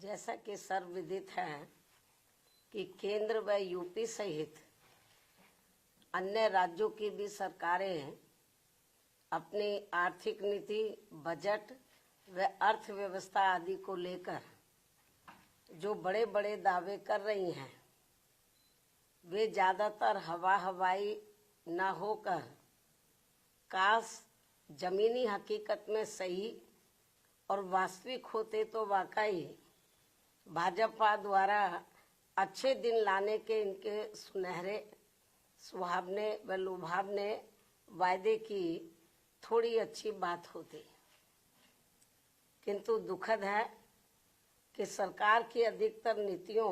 जैसा कि सर्वविदित है कि केंद्र व यूपी सहित अन्य राज्यों की भी सरकारें अपनी आर्थिक नीति, बजट व अर्थव्यवस्था आदि को लेकर जो बड़े बड़े दावे कर रही हैं, वे ज़्यादातर हवाई न होकर काश जमीनी हकीकत में सही और वास्तविक होते तो वाकई भाजपा द्वारा अच्छे दिन लाने के इनके सुनहरे सुहावने व लुभावने वायदे की थोड़ी अच्छी बात होती। किंतु दुखद है कि सरकार की अधिकतर नीतियों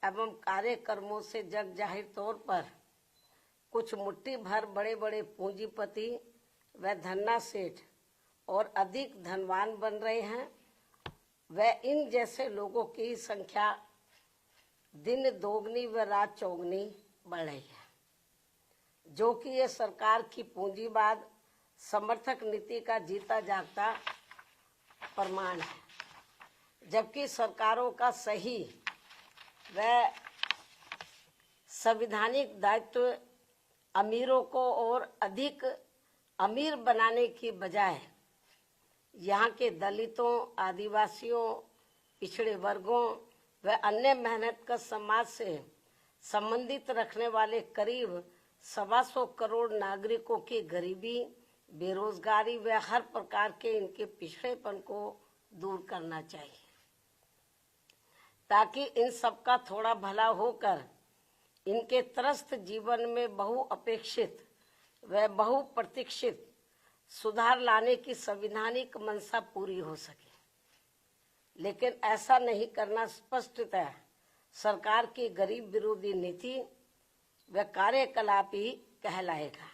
एवं कार्यक्रमों से जग जाहिर तौर पर कुछ मुट्ठी भर बड़े बड़े पूंजीपति व धन्ना सेठ और अधिक धनवान बन रहे हैं व इन जैसे लोगों की संख्या दिन दोगुनी व रात चौगुनी बढ़ रही है, जो कि ये सरकार की पूंजीवाद समर्थक नीति का जीता जागता प्रमाण है। जबकि सरकारों का सही व संवैधानिक दायित्व अमीरों को और अधिक अमीर बनाने की बजाय यहाँ के दलितों, आदिवासियों, पिछड़े वर्गों व अन्य मेहनतकश समाज से संबंधित रखने वाले करीब 125 करोड़ नागरिकों की गरीबी, बेरोजगारी व हर प्रकार के इनके पिछड़ेपन को दूर करना चाहिए, ताकि इन सबका थोड़ा भला होकर इनके त्रस्त जीवन में बहुअपेक्षित व बहुप्रतीक्षित सुधार लाने की संवैधानिक मंशा पूरी हो सके। लेकिन ऐसा नहीं करना स्पष्टतः सरकार की गरीब विरोधी नीति व कार्यकलाप ही कहलाएगा।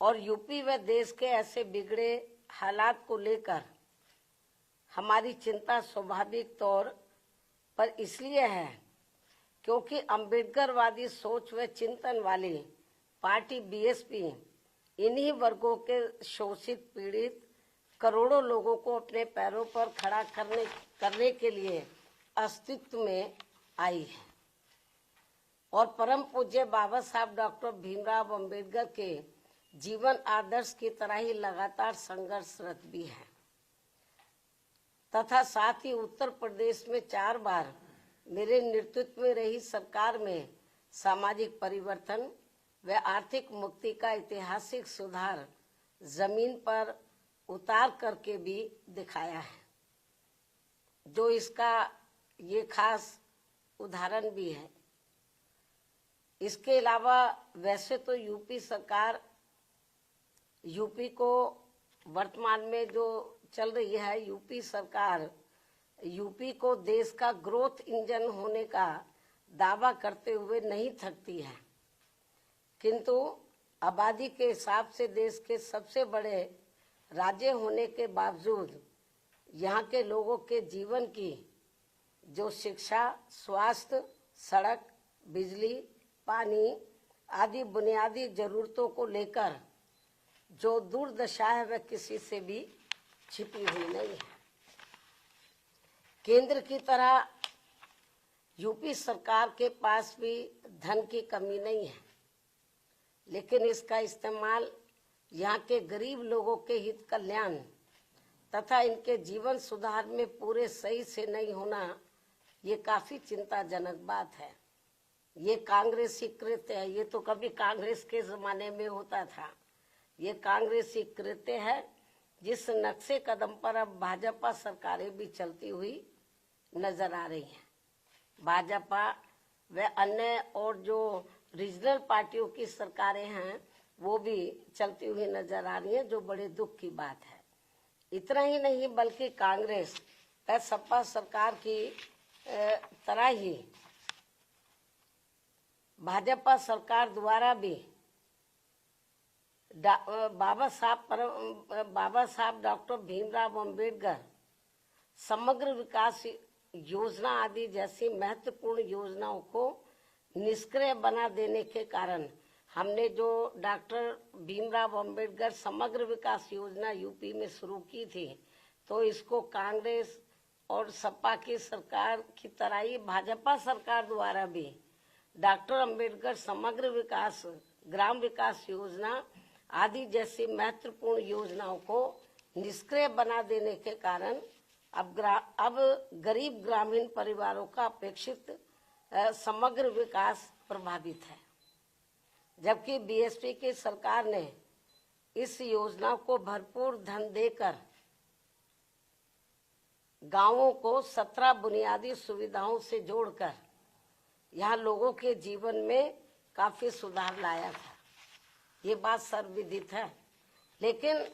और यूपी व देश के ऐसे बिगड़े हालात को लेकर हमारी चिंता स्वाभाविक तौर पर इसलिए है क्योंकि अम्बेडकरवादी सोच व चिंतन वाली पार्टी बीएसपी इन्हीं वर्गों के शोषित पीड़ित करोड़ों लोगों को अपने पैरों पर खड़ा करने के लिए अस्तित्व में आई है और परम पूज्य बाबा साहब डॉक्टर भीमराव अंबेडकर के जीवन आदर्श की तरह ही लगातार संघर्षरत भी है तथा साथ ही उत्तर प्रदेश में 4 बार मेरे नेतृत्व में रही सरकार में सामाजिक परिवर्तन व आर्थिक मुक्ति का ऐतिहासिक सुधार जमीन पर उतार करके भी दिखाया है, जो इसका ये खास उदाहरण भी है। इसके अलावा वैसे तो यूपी को वर्तमान में जो चल रही है यूपी सरकार, यूपी को देश का ग्रोथ इंजन होने का दावा करते हुए नहीं थकती है, किंतु आबादी के हिसाब से देश के सबसे बड़े राज्य होने के बावजूद यहाँ के लोगों के जीवन की जो शिक्षा, स्वास्थ्य, सड़क, बिजली, पानी आदि बुनियादी जरूरतों को लेकर जो दुर्दशा है वह किसी से भी छिपी हुई नहीं है। केंद्र की तरह यूपी सरकार के पास भी धन की कमी नहीं है, लेकिन इसका इस्तेमाल यहाँ के गरीब लोगों के हित कल्याण तथा इनके जीवन सुधार में पूरे सही से नहीं होना, ये काफी चिंताजनक बात है। ये कांग्रेसी कृत्य है, ये तो कभी कांग्रेस के जमाने में होता था। ये कांग्रेसी कृत्य है जिस नक्शे कदम पर अब भाजपा सरकारें भी चलती हुई नजर आ रही हैं। भाजपा व अन्य और जो रीजनल पार्टियों की सरकारें हैं वो भी चलती हुई नजर आ रही हैं, जो बड़े दुख की बात है। इतना ही नहीं बल्कि कांग्रेस व सपा सरकार की तरह ही भाजपा सरकार द्वारा भी बाबा साहब डॉक्टर भीमराव अंबेडकर समग्र विकास योजना आदि जैसी महत्वपूर्ण योजनाओं को निष्क्रिय बना देने के कारण हमने जो डॉक्टर भीमराव अंबेडकर समग्र विकास योजना यूपी में शुरू की थी, तो इसको कांग्रेस और सपा की सरकार की तरह ही भाजपा सरकार द्वारा भी डॉक्टर अंबेडकर समग्र विकास, ग्राम विकास योजना आदि जैसी महत्वपूर्ण योजनाओं को निष्क्रिय बना देने के कारण अब गरीब ग्रामीण परिवारों का अपेक्षित समग्र विकास प्रभावित है। जबकि बीएसपी की सरकार ने इस योजना को भरपूर धन देकर गांवों को 17 बुनियादी सुविधाओं से जोड़कर यहाँ लोगों के जीवन में काफी सुधार लाया था। ये बात सर्वविदित है। लेकिन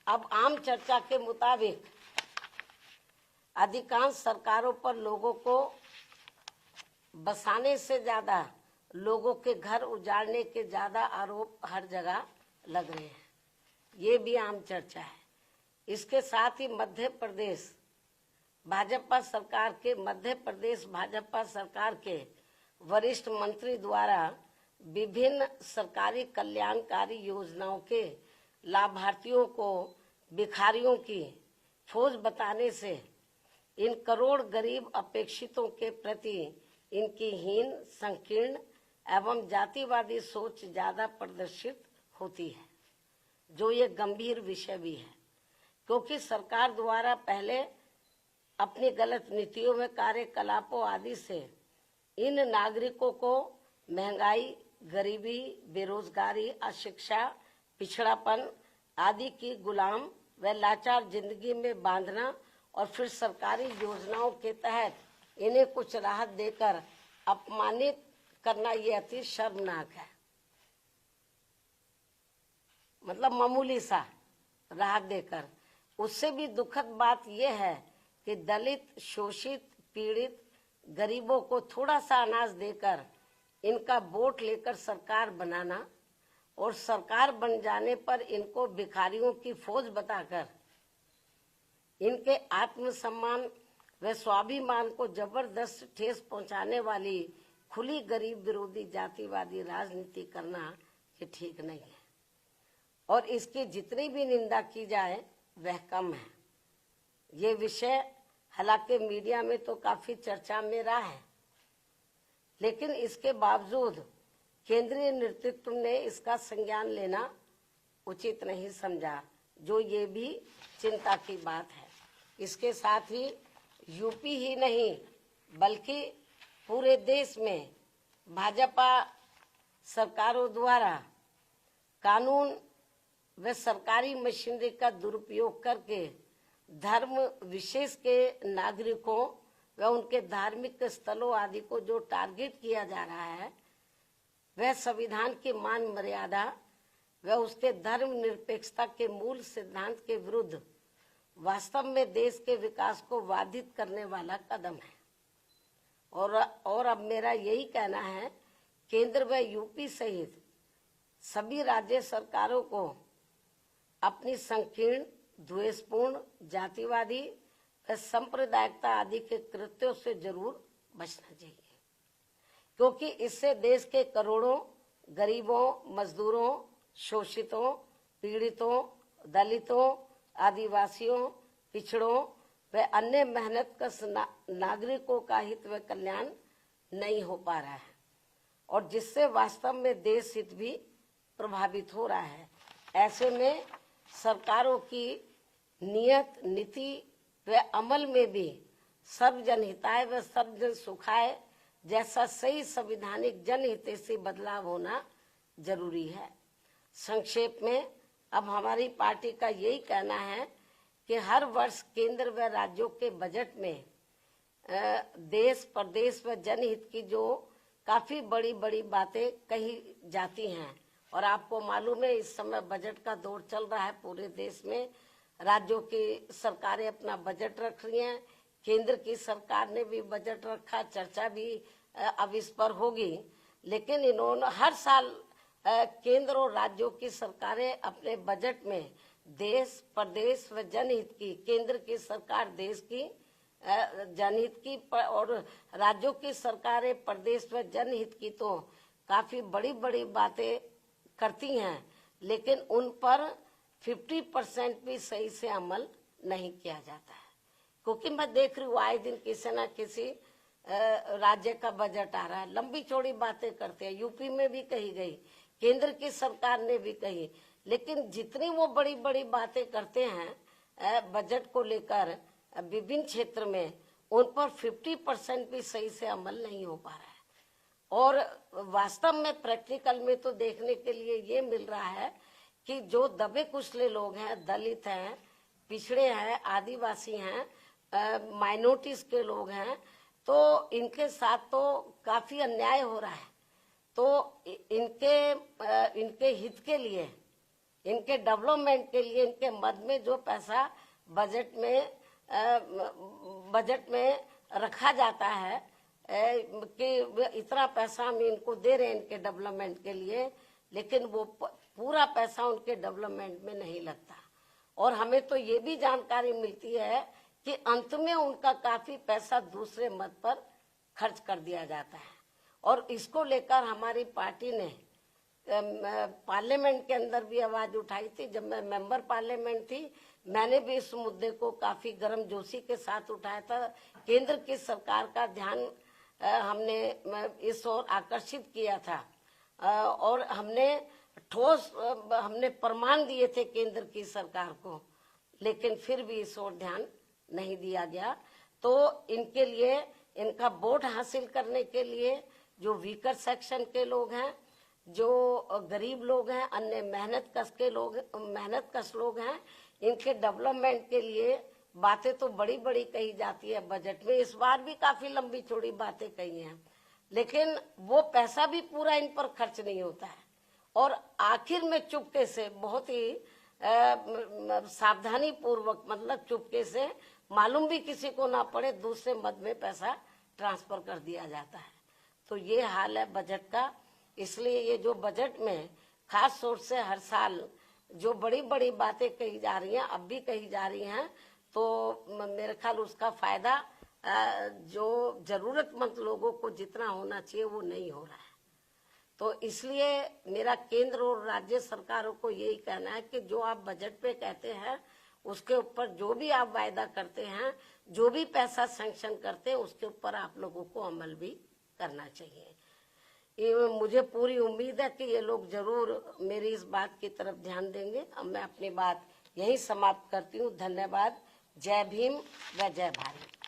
अब आम चर्चा के मुताबिक अधिकांश सरकारों पर लोगों को बसाने से ज्यादा लोगों के घर उजाड़ने के ज्यादा आरोप हर जगह लग रहे हैं। ये भी आम चर्चा है। इसके साथ ही मध्य प्रदेश भाजपा सरकार के वरिष्ठ मंत्री द्वारा विभिन्न सरकारी कल्याणकारी योजनाओं के लाभार्थियों को भिखारियों की फौज बताने से इन करोड़ गरीब अपेक्षितों के प्रति इनकी हीन, संकीर्ण एवं जातिवादी सोच ज्यादा प्रदर्शित होती है, जो ये गंभीर विषय भी है। क्योंकि सरकार द्वारा पहले अपनी गलत नीतियों में कार्यकलापों आदि से इन नागरिकों को महंगाई, गरीबी, बेरोजगारी, अशिक्षा, पिछड़ापन आदि की गुलाम व लाचार जिंदगी में बांधना और फिर सरकारी योजनाओं के तहत इन्हें कुछ राहत देकर अपमानित करना ये अति शर्मनाक है। मतलब मामूली सा राहत देकर। उससे भी दुखद बात यह है कि दलित, शोषित, पीड़ित गरीबों को थोड़ा सा अनाज देकर इनका वोट लेकर सरकार बनाना और सरकार बन जाने पर इनको भिखारियों की फौज बताकर इनके आत्मसम्मान व स्वाभिमान को जबरदस्त ठेस पहुंचाने वाली खुली गरीब विरोधी जातिवादी राजनीति करना ये ठीक नहीं है। और इसकी जितनी भी निंदा की जाए वह कम है। ये विषय हालांकि मीडिया में तो काफी चर्चा में रहा है, लेकिन इसके बावजूद केंद्रीय नेतृत्व ने इसका संज्ञान लेना उचित नहीं समझा, जो ये भी चिंता की बात है। इसके साथ ही यूपी ही नहीं बल्कि पूरे देश में भाजपा सरकारों द्वारा कानून व सरकारी मशीनरी का दुरुपयोग करके धर्म विशेष के नागरिकों व उनके धार्मिक स्थलों आदि को जो टारगेट किया जा रहा है, वह संविधान की मान मर्यादा व उसके धर्म निरपेक्षता के मूल सिद्धांत के विरुद्ध वास्तव में देश के विकास को बाधित करने वाला कदम है। और अब मेरा यही कहना है, केंद्र व यूपी सहित सभी राज्य सरकारों को अपनी संकीर्ण, द्वेषपूर्ण, जातिवादी व सांप्रदायिकता आदि के कृत्यों से जरूर बचना चाहिए, क्योंकि इससे देश के करोड़ों गरीबों, मजदूरों, शोषितों, पीड़ितों, दलितों, आदिवासियों, पिछड़ों व अन्य मेहनतकश नागरिकों का हित व कल्याण नहीं हो पा रहा है, और जिससे वास्तव में देश हित भी प्रभावित हो रहा है। ऐसे में सरकारों की नियत, नीति व अमल में भी सर्वजन हिताय व सर्वजन सुखाय जैसा सही संवैधानिक जनहितैषी बदलाव होना जरूरी है। संक्षेप में अब हमारी पार्टी का यही कहना है कि हर वर्ष केंद्र व राज्यों के बजट में देश, प्रदेश व जनहित की जो काफी बड़ी बड़ी बातें कही जाती हैं, और आपको मालूम है इस समय बजट का दौर चल रहा है पूरे देश में। राज्यों की सरकारें अपना बजट रख रही हैं, केंद्र की सरकार ने भी बजट रखा, चर्चा भी अब इस पर होगी। लेकिन इन्होंने हर साल केंद्र और राज्यों की सरकारें अपने बजट में देश, प्रदेश व जनहित की, केंद्र की सरकार देश की जनहित की और राज्यों की सरकारें प्रदेश व जनहित की तो काफी बड़ी बड़ी बातें करती हैं, लेकिन उन पर 50% भी सही से अमल नहीं किया जाता है। क्योंकि मैं देख रही हूँ आए दिन किसी न किसी राज्य का बजट आ रहा है, लंबी चौड़ी बातें करते हैं। यूपी में भी कही गई, केंद्र की सरकार ने भी कही, लेकिन जितनी वो बड़ी बड़ी बातें करते हैं बजट को लेकर विभिन्न क्षेत्र में, उन पर 50% भी सही से अमल नहीं हो पा रहा है। और वास्तव में प्रैक्टिकल में तो देखने के लिए ये मिल रहा है कि जो दबे कुचले लोग हैं, दलित हैं, पिछड़े हैं, आदिवासी हैं, माइनॉरिटीज के लोग हैं, तो इनके साथ तो काफी अन्याय हो रहा है। तो इनके हित के लिए, इनके डेवलपमेंट के लिए, इनके मद में जो पैसा बजट में रखा जाता है कि इतना पैसा हम इनको दे रहे हैं इनके डेवलपमेंट के लिए, लेकिन वो पूरा पैसा उनके डेवलपमेंट में नहीं लगता। और हमें तो ये भी जानकारी मिलती है कि अंत में उनका काफी पैसा दूसरे मद पर खर्च कर दिया जाता है। और इसको लेकर हमारी पार्टी ने पार्लियामेंट के अंदर भी आवाज उठाई थी। जब मैं मेंबर पार्लियामेंट थी, मैंने भी इस मुद्दे को काफी गर्मजोशी के साथ उठाया था। केंद्र की सरकार का ध्यान हमने इस ओर आकर्षित किया था और हमने प्रमाण दिए थे केंद्र की सरकार को, लेकिन फिर भी इस ओर ध्यान नहीं दिया गया। तो इनके लिए, इनका वोट हासिल करने के लिए जो वीकर सेक्शन के लोग हैं, जो गरीब लोग हैं, अन्य मेहनत कश लोग हैं, इनके डेवलपमेंट के लिए बातें तो बड़ी बड़ी कही जाती है बजट में। इस बार भी काफी लंबी चौड़ी बातें कही हैं, लेकिन वो पैसा भी पूरा इन पर खर्च नहीं होता है। और आखिर में चुपके से, बहुत ही सावधानी पूर्वक, मतलब चुपके से, मालूम भी किसी को ना पड़े, दूसरे मद में पैसा ट्रांसफर कर दिया जाता है। तो ये हाल है बजट का। इसलिए ये जो बजट में खास तौर से हर साल जो बड़ी बड़ी बातें कही जा रही हैं, अब भी कही जा रही हैं, तो मेरे ख्याल उसका फायदा जो जरूरतमंद लोगों को जितना होना चाहिए वो नहीं हो रहा है। तो इसलिए मेरा केंद्र और राज्य सरकारों को यही कहना है कि जो आप बजट पे कहते हैं, उसके ऊपर जो भी आप वायदा करते हैं, जो भी पैसा सैंक्शन करते हैं, उसके ऊपर आप लोगों को अमल भी करना चाहिए। ये मुझे पूरी उम्मीद है कि ये लोग जरूर मेरी इस बात की तरफ ध्यान देंगे। अब मैं अपनी बात यही समाप्त करती हूँ। धन्यवाद। जय भीम व जय भारत।